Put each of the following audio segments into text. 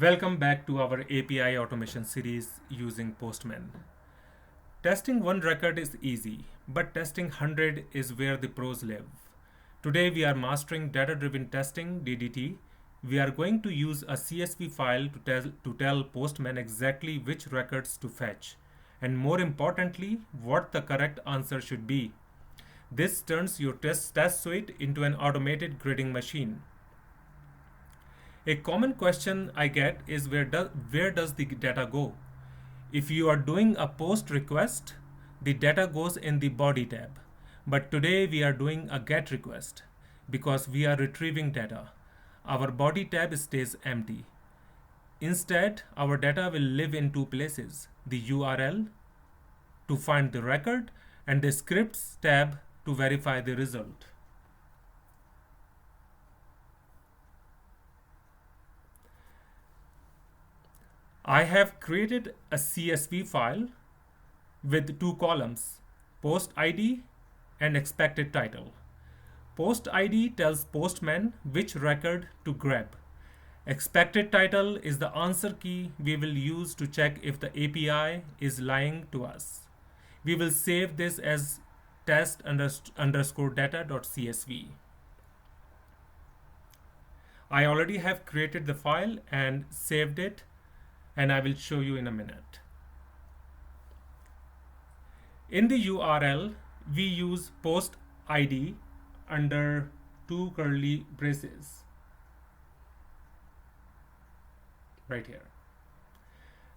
Welcome back to our API automation series using Postman. Testing one record is easy, but testing 100 is where the pros live. Today we are mastering data-driven testing (DDT). We are going to use a CSV file to tell Postman exactly which records to fetch, and more importantly, what the correct answer should be. This turns your test suite into an automated grading machine. A common question I get is where does the data go? If you are doing a post request, the data goes in the body tab. But today we are doing a get request because we are retrieving data. Our body tab stays empty. Instead, our data will live in two places: the URL to find the record and the scripts tab to verify the result. I have created a CSV file with two columns, post ID and expected title. Post ID tells Postman which record to grab. Expected title is the answer key we will use to check if the API is lying to us. We will save this as test_data.csv. I already have created the file and saved it, and I will show you in a minute. In the URL, we use post ID under two curly braces right here.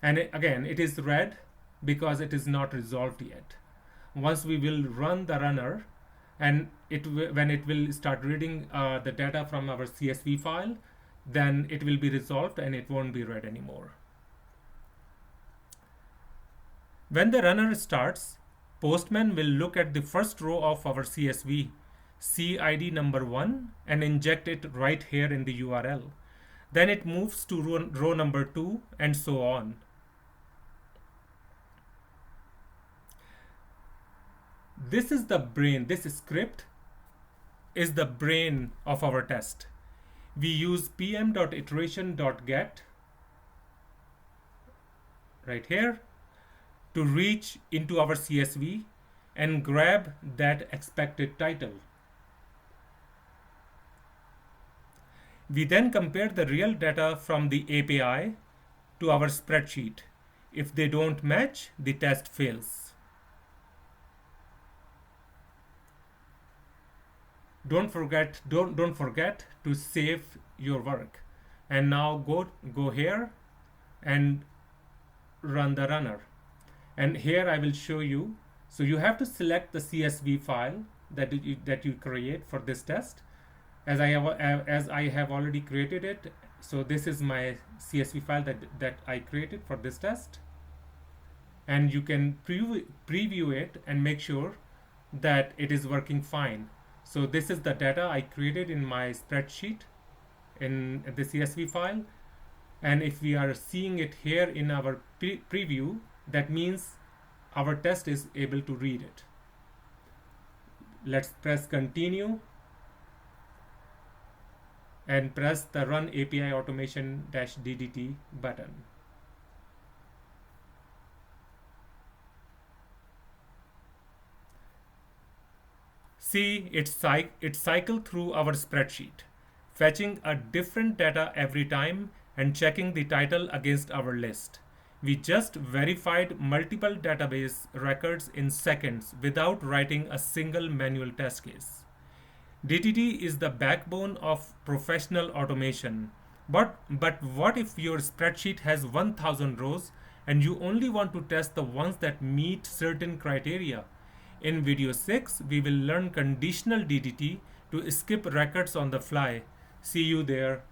And again, it is red because it is not resolved yet. Once we will run the runner, and when it will start reading the data from our CSV file, then it will be resolved and it won't be read anymore. When the runner starts, Postman will look at the first row of our CSV, CID number 1, and inject it right here in the URL. Then it moves to row number 2 and so on. This is the brain, this script is the brain of our test. We use pm.iteration.get right here to reach into our CSV and grab that expected title. We then compare the real data from the API to our spreadsheet. If they don't match, the test fails. Don't forget to save your work. And now go here and run the runner. And here I will show you. So you have to select the CSV file that you create for this test. As I have already created it. So this is my CSV file that I created for this test. And you can preview it and make sure that it is working fine. So this is the data I created in my spreadsheet in the CSV file. And if we are seeing it here in our preview, that means our test is able to read it. Let's press continue and press the run API automation -DDT button. See, it cycled through our spreadsheet, fetching a different data every time and checking the title against our list. We just verified multiple database records in seconds without writing a single manual test case. DDT is the backbone of professional automation. But what if your spreadsheet has 1,000 rows and you only want to test the ones that meet certain criteria? In video 6, we will learn conditional DDT to skip records on the fly. See you there.